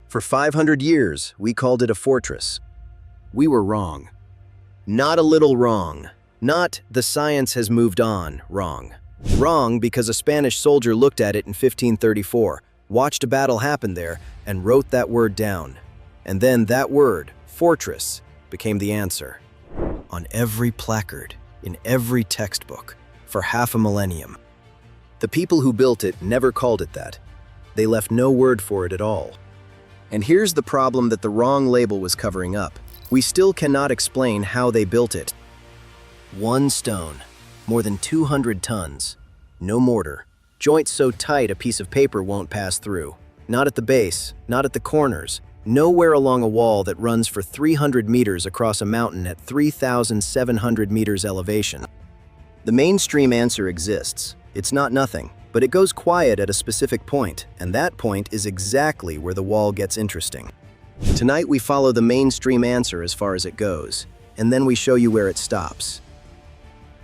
For 500 years, we called it a fortress. We were wrong. Not a little wrong. Not the science has moved on wrong. Wrong because a Spanish soldier looked at it in 1534, watched a battle happen there, and wrote that word down. And then that word, fortress, became the answer. On every placard, in every textbook, for half a millennium. The people who built it never called it that. They left no word for it at all. And here's the problem that the wrong label was covering up. We still cannot explain how they built it. One stone, more than 200 tons, no mortar, joints so tight a piece of paper won't pass through. Not at the base, not at the corners, nowhere along a wall that runs for 300 meters across a mountain at 3,700 meters elevation. The mainstream answer exists. It's not nothing, but it goes quiet at a specific point, and that point is exactly where the wall gets interesting. Tonight we follow the mainstream answer as far as it goes, and then we show you where it stops.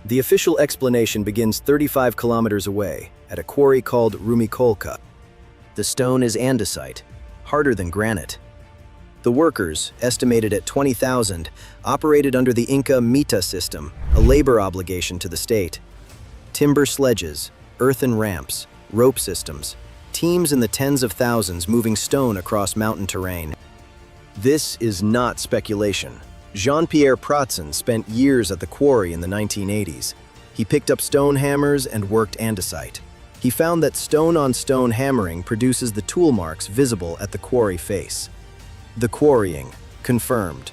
The official explanation begins 35 kilometers away, at a quarry called Rumicolca. The stone is andesite, harder than granite. The workers, estimated at 20,000, operated under the Inca mita system, a labor obligation to the state. Timber sledges, earthen ramps, rope systems, teams in the tens of thousands moving stone across mountain terrain. This is not speculation. Jean-Pierre Pratzen spent years at the quarry in the 1980s. He picked up stone hammers and worked andesite. He found that stone-on-stone hammering produces the tool marks visible at the quarry face. The quarrying, confirmed.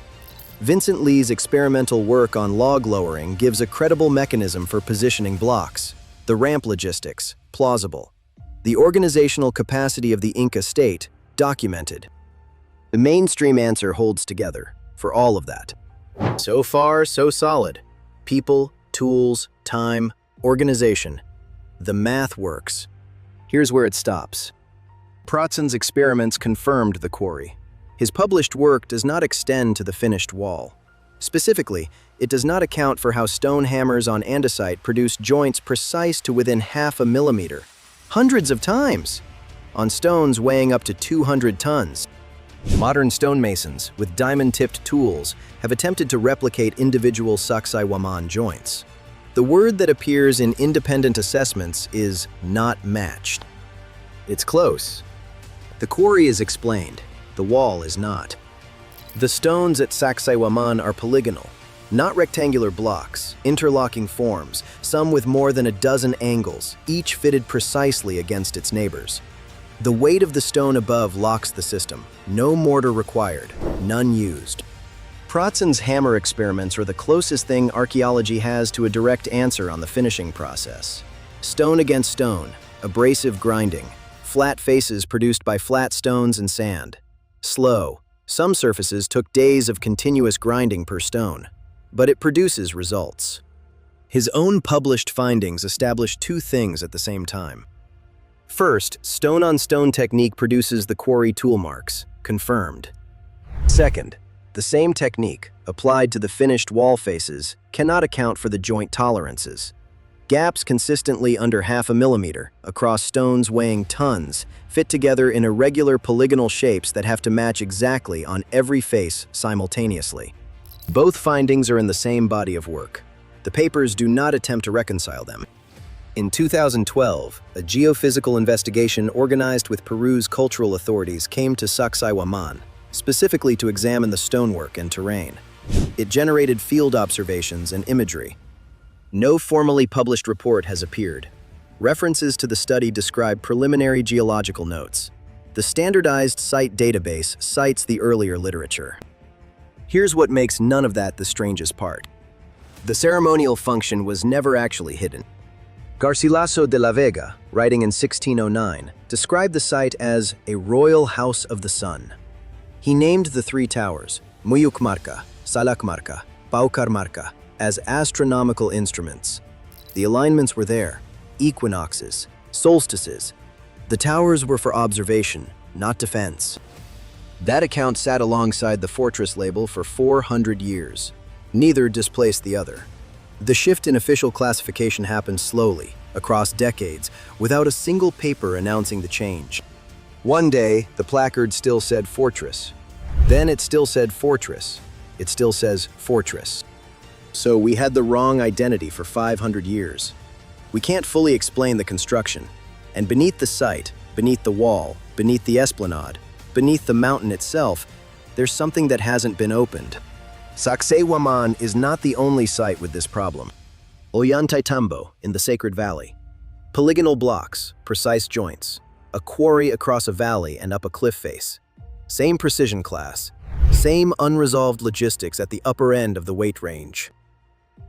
Vincent Lee's experimental work on log lowering gives a credible mechanism for positioning blocks. The ramp logistics, plausible. The organizational capacity of the Inca state, documented. The mainstream answer holds together, for all of that. So far, so solid. People, tools, time, organization. The math works. Here's where it stops. Pratzen's experiments confirmed the quarry. His published work does not extend to the finished wall. Specifically, it does not account for how stone hammers on andesite produce joints precise to within half a millimeter, hundreds of times, on stones weighing up to 200 tons. Modern stonemasons, with diamond-tipped tools, have attempted to replicate individual Sacsayhuamán joints. The word that appears in independent assessments is not matched. It's close. The quarry is explained. The wall is not. The stones at Sacsayhuamán are polygonal, not rectangular blocks, interlocking forms, some with more than a dozen angles, each fitted precisely against its neighbors. The weight of the stone above locks the system. No mortar required, none used. Pratzen's hammer experiments are the closest thing archaeology has to a direct answer on the finishing process. Stone against stone, abrasive grinding, flat faces produced by flat stones and sand. Slow. Some surfaces took days of continuous grinding per stone, but it produces results. His own published findings establish two things at the same time. First, stone-on-stone technique produces the quarry tool marks, confirmed. Second, the same technique, applied to the finished wall faces, cannot account for the joint tolerances. Gaps consistently under half a millimeter, across stones weighing tons, fit together in irregular polygonal shapes that have to match exactly on every face simultaneously. Both findings are in the same body of work. The papers do not attempt to reconcile them. In 2012, a geophysical investigation organized with Peru's cultural authorities came to Sacsayhuamán, specifically to examine the stonework and terrain. It generated field observations and imagery. No formally published report has appeared. References to the study describe preliminary geological notes. The standardized site database cites the earlier literature. Here's what makes none of that the strangest part. The ceremonial function was never actually hidden. Garcilaso de la Vega, writing in 1609, described the site as a royal house of the sun. He named the three towers, Muyukmarca, Salakmarca, Paucarmarca, as astronomical instruments. The alignments were there, equinoxes, solstices. The towers were for observation, not defense. That account sat alongside the fortress label for 400 years. Neither displaced the other. The shift in official classification happened slowly, across decades, without a single paper announcing the change. One day, the placard still said fortress. Then it still said fortress. It still says fortress. So we had the wrong identity for 500 years. We can't fully explain the construction. And beneath the site, beneath the wall, beneath the esplanade, beneath the mountain itself, there's something that hasn't been opened. Sacsayhuamán is not the only site with this problem. Ollantaytambo in the Sacred Valley. Polygonal blocks, precise joints, a quarry across a valley and up a cliff face. Same precision class, same unresolved logistics at the upper end of the weight range.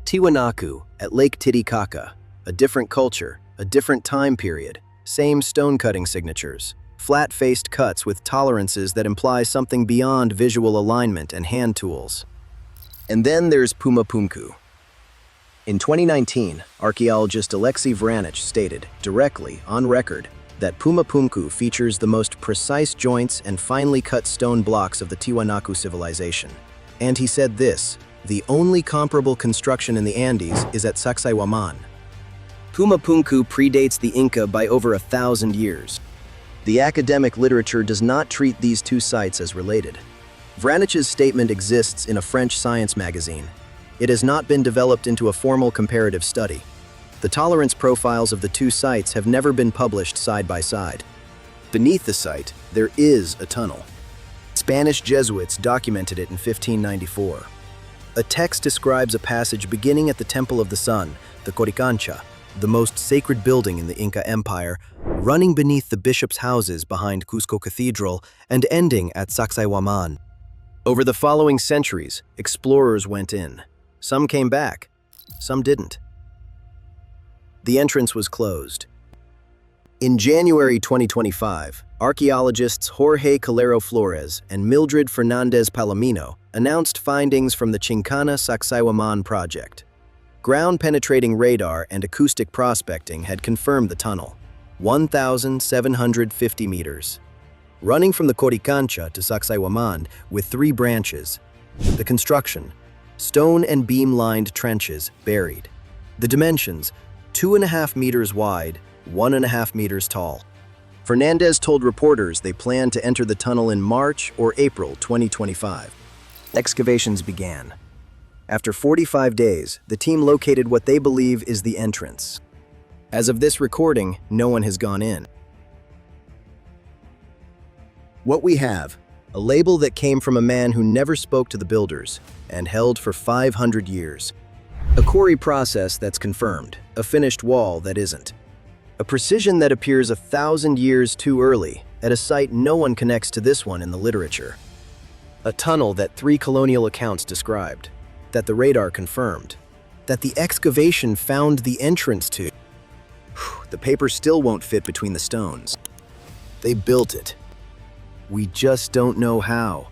Tiwanaku at Lake Titicaca, a different culture, a different time period, same stone cutting signatures, flat-faced cuts with tolerances that imply something beyond visual alignment and hand tools. And then there's Pumapumku. In 2019, archaeologist Alexei Vranich stated, directly, on record, that Pumapumku features the most precise joints and finely cut stone blocks of the Tiwanaku civilization. And he said this, the only comparable construction in the Andes is at Sacsayhuamán. Pumapumku predates the Inca by over 1,000 years. The academic literature does not treat these two sites as related. Vranich's statement exists in a French science magazine. It has not been developed into a formal comparative study. The tolerance profiles of the two sites have never been published side by side. Beneath the site, there is a tunnel. Spanish Jesuits documented it in 1594. A text describes a passage beginning at the Temple of the Sun, the Coricancha, the most sacred building in the Inca Empire, running beneath the bishops' houses behind Cusco Cathedral and ending at Sacsayhuamán. Over the following centuries, explorers went in. Some came back, some didn't. The entrance was closed. In January 2025, archaeologists Jorge Calero Flores and Mildred Fernandez Palomino announced findings from the Chincana Sacsayhuamán project. Ground-penetrating radar and acoustic prospecting had confirmed the tunnel, 1,750 meters. Running from the Coricancha to Sacsayhuamán with 3 branches. The construction, stone and beam-lined trenches buried. The dimensions, 2.5 meters wide, 1.5 meters tall. Fernandez told reporters they planned to enter the tunnel in March or April 2025. Excavations began. After 45 days, the team located what they believe is the entrance. As of this recording, no one has gone in. What we have, a label that came from a man who never spoke to the builders and held for 500 years. A quarry process that's confirmed, a finished wall that isn't. A precision that appears 1,000 years too early at a site no one connects to this one in the literature. A tunnel that 3 colonial accounts described, that the radar confirmed, that the excavation found the entrance to. The paper still won't fit between the stones. They built it. We just don't know how.